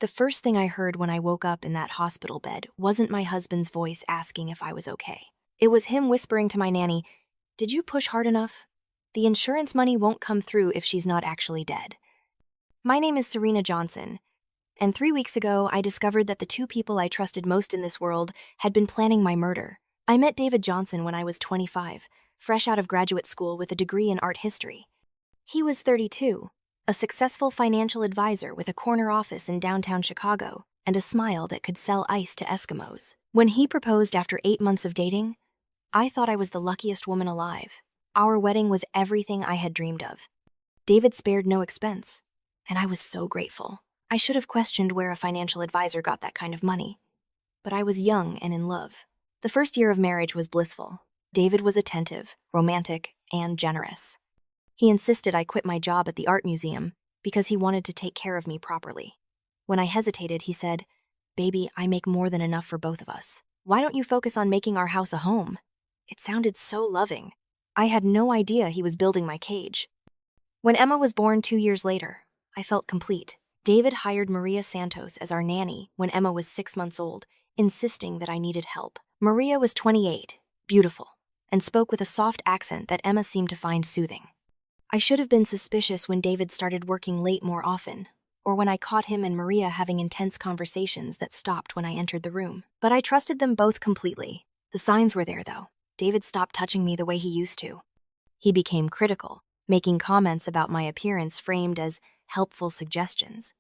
The first thing I heard when I woke up in that hospital bed wasn't my husband's voice asking if I was okay. It was him whispering to my nanny, "Did you push hard enough? The insurance money won't come through if she's not actually dead." My name is Serena Johnson, and 3 weeks ago I discovered that the two people I trusted most in this world had been planning my murder. I met David Johnson when I was 25, fresh out of graduate school with a degree in art history. He was 32, a successful financial advisor with a corner office in downtown Chicago and a smile that could sell ice to Eskimos. When he proposed after 8 months of dating, I thought I was the luckiest woman alive. Our wedding was everything I had dreamed of. David spared no expense, and I was so grateful. I should have questioned where a financial advisor got that kind of money. But I was young and in love. The first year of marriage was blissful. David was attentive, romantic, and generous. He insisted I quit my job at the art museum because he wanted to take care of me properly. When I hesitated, he said, "Baby, I make more than enough for both of us. Why don't you focus on making our house a home?" It sounded so loving. I had no idea he was building my cage. When Emma was born 2 years later, I felt complete. David hired Maria Santos as our nanny when Emma was 6 months old, insisting that I needed help. Maria was 28, beautiful, and spoke with a soft accent that Emma seemed to find soothing. I should have been suspicious when David started working late more often, or when I caught him and Maria having intense conversations that stopped when I entered the room. But I trusted them both completely. The signs were there, though. David stopped touching me the way he used to. He became critical, making comments about my appearance framed as helpful suggestions.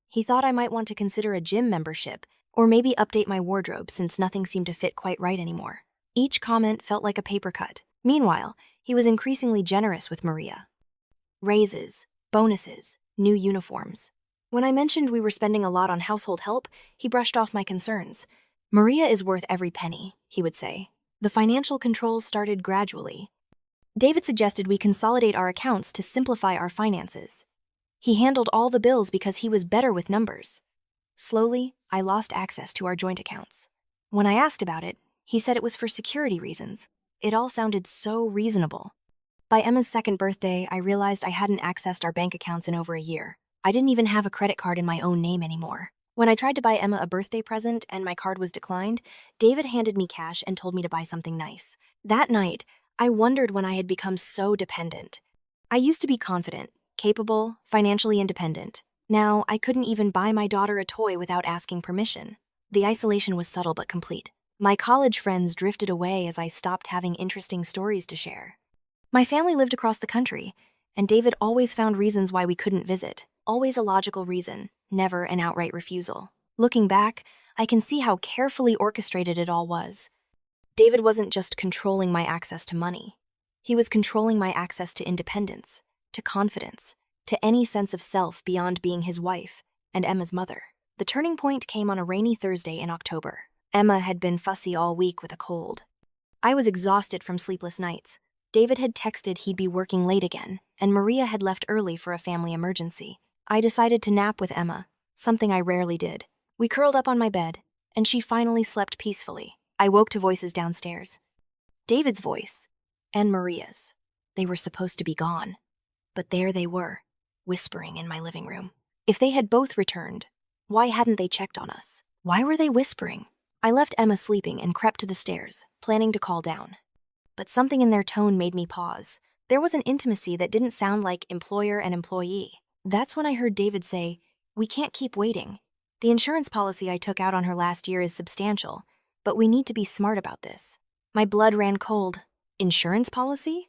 He thought I might want to consider a gym membership, or maybe update my wardrobe since nothing seemed to fit quite right anymore. Each comment felt like a paper cut. Meanwhile, he was increasingly generous with Maria. Raises, bonuses, new uniforms. When I mentioned we were spending a lot on household help, he brushed off my concerns. "Maria is worth every penny," he would say. The financial controls started gradually. David suggested we consolidate our accounts to simplify our finances. He handled all the bills because he was better with numbers. Slowly, I lost access to our joint accounts. When I asked about it, he said it was for security reasons. It all sounded so reasonable. By Emma's 2nd birthday, I realized I hadn't accessed our bank accounts in over a year. I didn't even have a credit card in my own name anymore. When I tried to buy Emma a birthday present and my card was declined, David handed me cash and told me to buy something nice. That night, I wondered when I had become so dependent. I used to be confident, capable, financially independent. Now, I couldn't even buy my daughter a toy without asking permission. The isolation was subtle but complete. My college friends drifted away as I stopped having interesting stories to share. My family lived across the country, and David always found reasons why we couldn't visit. Always a logical reason, never an outright refusal. Looking back, I can see how carefully orchestrated it all was. David wasn't just controlling my access to money. He was controlling my access to independence, to confidence, to any sense of self beyond being his wife and Emma's mother. The turning point came on a rainy Thursday in October. Emma had been fussy all week with a cold. I was exhausted from sleepless nights. David had texted he'd be working late again, and Maria had left early for a family emergency. I decided to nap with Emma, something I rarely did. We curled up on my bed, and she finally slept peacefully. I woke to voices downstairs. David's voice, and Maria's. They were supposed to be gone. But there they were, whispering in my living room. If they had both returned, why hadn't they checked on us? Why were they whispering? I left Emma sleeping and crept to the stairs, planning to call down. But something in their tone made me pause. There was an intimacy that didn't sound like employer and employee. That's when I heard David say, "We can't keep waiting. The insurance policy I took out on her last year is substantial, but we need to be smart about this." My blood ran cold. Insurance policy?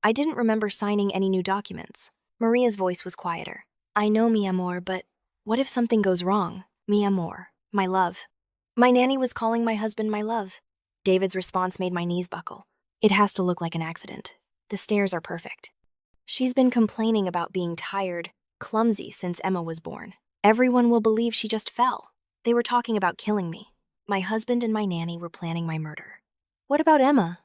I didn't remember signing any new documents. Maria's voice was quieter. "I know, mi amor, but what if something goes wrong? Mi amor, my love." My nanny was calling my husband my love. David's response made my knees buckle. "It has to look like an accident. The stairs are perfect." She's been complaining about being tired, clumsy since Emma was born. Everyone will believe she just fell. They were talking about killing me. My husband and my nanny were planning my murder. "What about Emma?"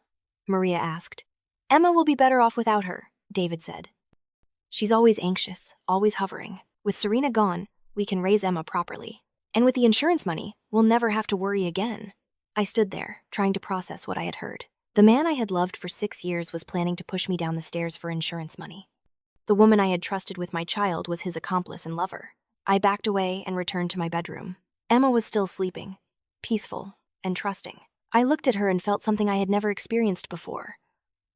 Maria asked. "Emma will be better off without her," David said. "She's always anxious, always hovering. With Serena gone, we can raise Emma properly. And with the insurance money, we'll never have to worry again." I stood there, trying to process what I had heard. The man I had loved for 6 years was planning to push me down the stairs for insurance money. The woman I had trusted with my child was his accomplice and lover. I backed away and returned to my bedroom. Emma was still sleeping, peaceful and trusting. I looked at her and felt something I had never experienced before.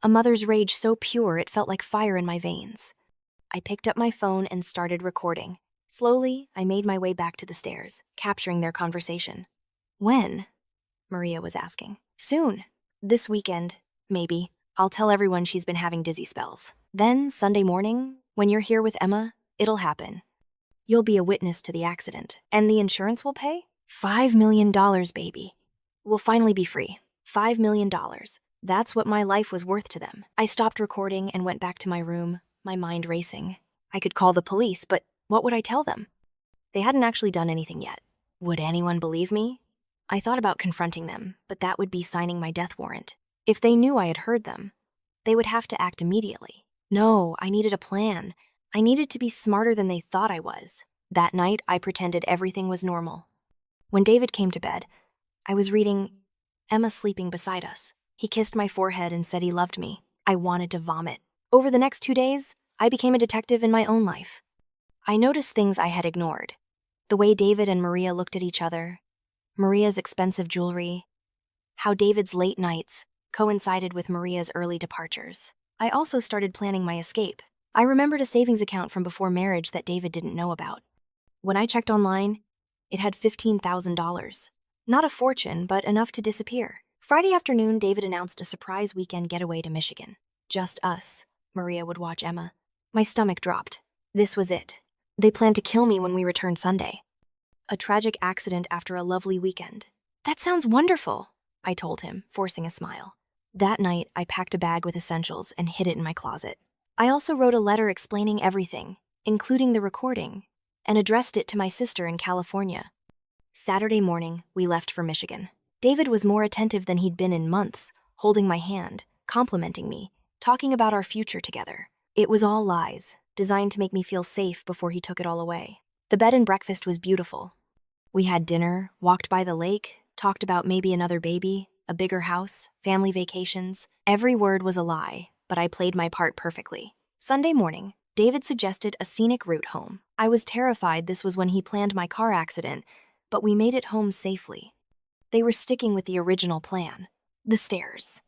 A mother's rage so pure it felt like fire in my veins. I picked up my phone and started recording. Slowly, I made my way back to the stairs, capturing their conversation. "When?" Maria was asking. "Soon. This weekend, maybe. I'll tell everyone she's been having dizzy spells. Then, Sunday morning, when you're here with Emma, it'll happen. You'll be a witness to the accident. And the insurance will pay? $5 million, baby. We'll finally be free. $5 million. That's what my life was worth to them." I stopped recording and went back to my room, my mind racing. I could call the police, but what would I tell them? They hadn't actually done anything yet. Would anyone believe me? I thought about confronting them, but that would be signing my death warrant. If they knew I had heard them, they would have to act immediately. No, I needed a plan. I needed to be smarter than they thought I was. That night, I pretended everything was normal. When David came to bed, I was reading Emma sleeping beside us. He kissed my forehead and said he loved me. I wanted to vomit. Over the next 2 days, I became a detective in my own life. I noticed things I had ignored. The way David and Maria looked at each other, Maria's expensive jewelry, how David's late nights coincided with Maria's early departures. I also started planning my escape. I remembered a savings account from before marriage that David didn't know about. When I checked online, it had $15,000. Not a fortune, but enough to disappear. Friday afternoon, David announced a surprise weekend getaway to Michigan. Just us. Maria would watch Emma. My stomach dropped. This was it. They planned to kill me when we returned Sunday. A tragic accident after a lovely weekend. That sounds wonderful, I told him, forcing a smile. That night, I packed a bag with essentials and hid it in my closet. I also wrote a letter explaining everything, including the recording, and addressed it to my sister in California. Saturday morning, we left for Michigan. David was more attentive than he'd been in months, holding my hand, complimenting me, talking about our future together. It was all lies, designed to make me feel safe before he took it all away. The bed and breakfast was beautiful. We had dinner, walked by the lake, talked about maybe another baby, a bigger house, family vacations. Every word was a lie, but I played my part perfectly. Sunday morning, David suggested a scenic route home. I was terrified this was when he planned my car accident, but we made it home safely. They were sticking with the original plan. The stairs.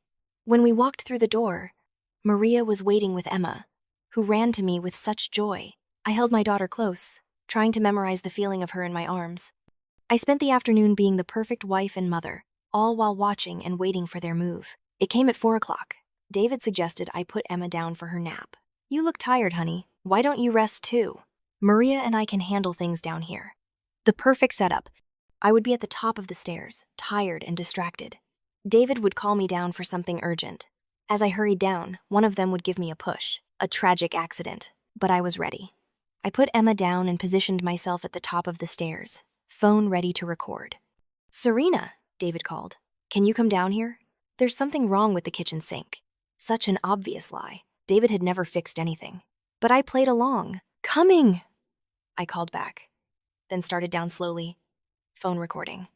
When we walked through the door, Maria was waiting with Emma, who ran to me with such joy. I held my daughter close, trying to memorize the feeling of her in my arms. I spent the afternoon being the perfect wife and mother, all while watching and waiting for their move. It came at 4 o'clock. David suggested I put Emma down for her nap. "You look tired, honey. Why don't you rest too? Maria and I can handle things down here." The perfect setup. I would be at the top of the stairs, tired and distracted. David would call me down for something urgent. As I hurried down, one of them would give me a push. A tragic accident. But I was ready. I put Emma down and positioned myself at the top of the stairs, phone ready to record. "Serena," David called. "Can you come down here? There's something wrong with the kitchen sink." Such an obvious lie. David had never fixed anything. But I played along. "Coming," I called back, then started down slowly. Phone recording.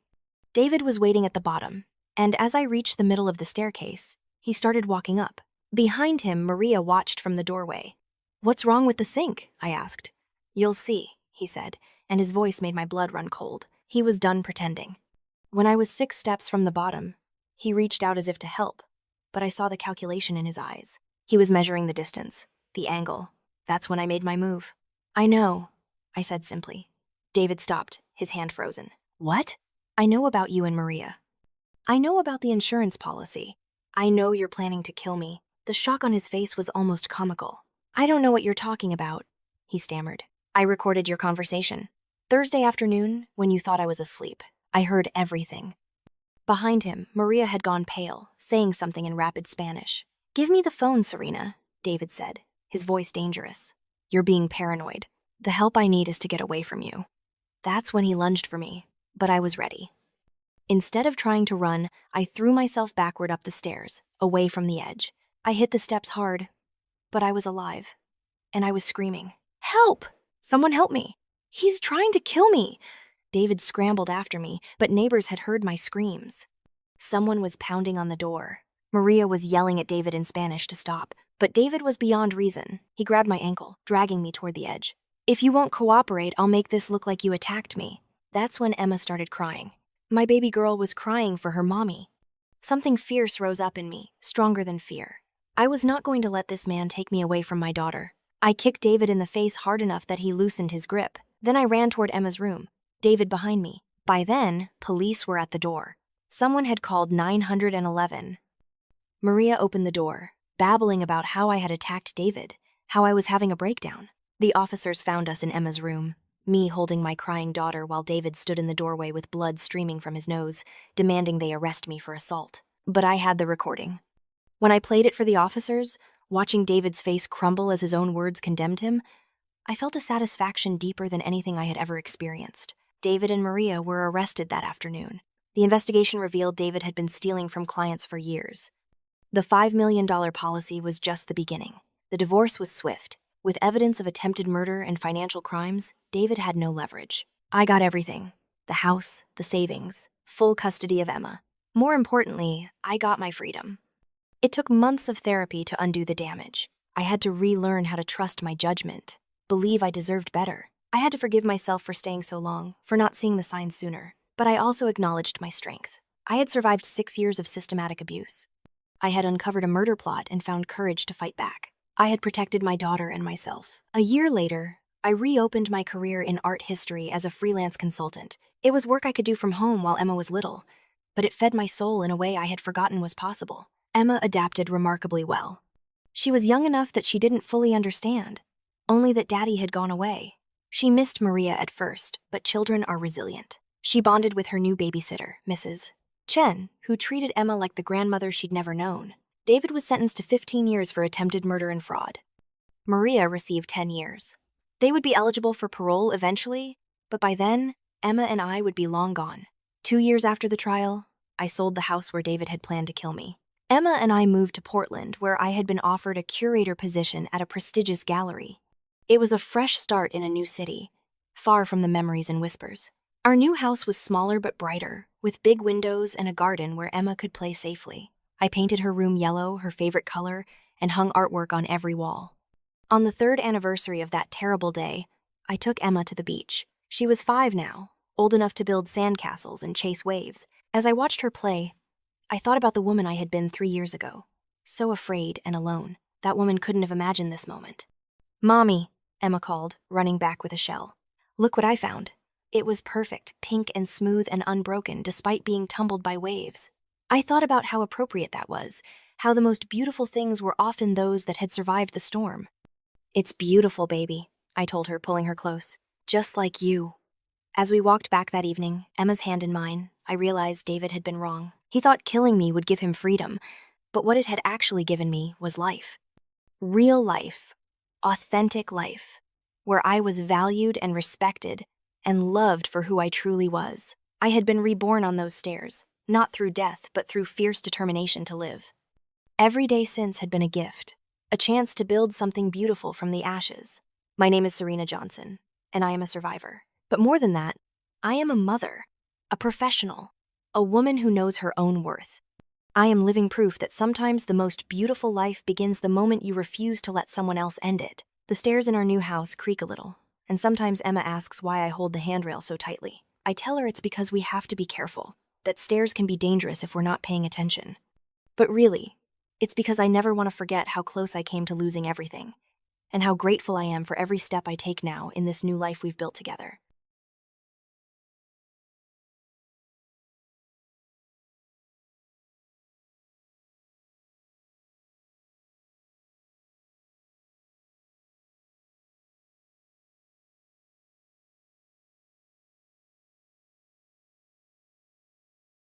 David was waiting at the bottom, and as I reached the middle of the staircase, he started walking up. Behind him, Maria watched from the doorway. "What's wrong with the sink?" I asked. "You'll see," he said, and his voice made my blood run cold. He was done pretending. When I was 6 steps from the bottom, he reached out as if to help, but I saw the calculation in his eyes. He was measuring the distance, the angle. That's when I made my move. "I know," I said simply. David stopped, his hand frozen. "What?" "I know about you and Maria. I know about the insurance policy. I know you're planning to kill me." The shock on his face was almost comical. "I don't know what you're talking about," he stammered. "I recorded your conversation. Thursday afternoon, when you thought I was asleep. I heard everything." Behind him, Maria had gone pale, saying something in rapid Spanish. "Give me the phone, Serena," David said, his voice dangerous. "You're being paranoid. The help I need is to get away from you." That's when he lunged for me, but I was ready. Instead of trying to run, I threw myself backward up the stairs, away from the edge. I hit the steps hard, but I was alive, and I was screaming, "Help! Someone help me! He's trying to kill me!" David scrambled after me, but neighbors had heard my screams. Someone was pounding on the door. Maria was yelling at David in Spanish to stop, but David was beyond reason. He grabbed my ankle, dragging me toward the edge. If you won't cooperate, I'll make this look like you attacked me. That's when Emma started crying. My baby girl was crying for her mommy. Something fierce rose up in me, stronger than fear. I was not going to let this man take me away from my daughter. I kicked David in the face hard enough that he loosened his grip. Then I ran toward Emma's room, David behind me. By then, police were at the door. Someone had called 911. Maria opened the door, babbling about how I had attacked David, how I was having a breakdown. The officers found us in Emma's room, me holding my crying daughter while David stood in the doorway with blood streaming from his nose, demanding they arrest me for assault. But I had the recording. When I played it for the officers, watching David's face crumble as his own words condemned him, I felt a satisfaction deeper than anything I had ever experienced. David and Maria were arrested that afternoon. The investigation revealed David had been stealing from clients for years. The $5 million policy was just the beginning. The divorce was swift. With evidence of attempted murder and financial crimes, David had no leverage. I got everything: the house, the savings, full custody of Emma. More importantly, I got my freedom. It took months of therapy to undo the damage. I had to relearn how to trust my judgment, believe I deserved better. I had to forgive myself for staying so long, for not seeing the signs sooner. But I also acknowledged my strength. I had survived 6 years of systematic abuse. I had uncovered a murder plot and found courage to fight back. I had protected my daughter and myself. A year later, I reopened my career in art history as a freelance consultant. It was work I could do from home while Emma was little, but it fed my soul in a way I had forgotten was possible. Emma adapted remarkably well. She was young enough that she didn't fully understand, only that Daddy had gone away. She missed Maria at first, but children are resilient. She bonded with her new babysitter, Mrs. Chen, who treated Emma like the grandmother she'd never known. David was sentenced to 15 years for attempted murder and fraud. Maria received 10 years. They would be eligible for parole eventually, but by then, Emma and I would be long gone. 2 years after the trial, I sold the house where David had planned to kill me. Emma and I moved to Portland, where I had been offered a curator position at a prestigious gallery. It was a fresh start in a new city, far from the memories and whispers. Our new house was smaller but brighter, with big windows and a garden where Emma could play safely. I painted her room yellow, her favorite color, and hung artwork on every wall. On the 3rd anniversary of that terrible day, I took Emma to the beach. She was 5 now, old enough to build sandcastles and chase waves. As I watched her play, I thought about the woman I had been 3 years ago. So afraid and alone. That woman couldn't have imagined this moment. "Mommy," Emma called, running back with a shell. "Look what I found." It was perfect, pink and smooth and unbroken, despite being tumbled by waves. I thought about how appropriate that was, how the most beautiful things were often those that had survived the storm. "It's beautiful, baby," I told her, pulling her close. "Just like you." As we walked back that evening, Emma's hand in mine, I realized David had been wrong. He thought killing me would give him freedom, but what it had actually given me was life. Real life. Authentic life. Where I was valued and respected and loved for who I truly was. I had been reborn on those stairs, not through death, but through fierce determination to live. Every day since had been a gift, a chance to build something beautiful from the ashes. My name is Serena Johnson, and I am a survivor. But more than that, I am a mother, a professional, a woman who knows her own worth. I am living proof that sometimes the most beautiful life begins the moment you refuse to let someone else end it. The stairs in our new house creak a little, and sometimes Emma asks why I hold the handrail so tightly. I tell her it's because we have to be careful, that stairs can be dangerous if we're not paying attention. But really, it's because I never want to forget how close I came to losing everything, and how grateful I am for every step I take now in this new life we've built together.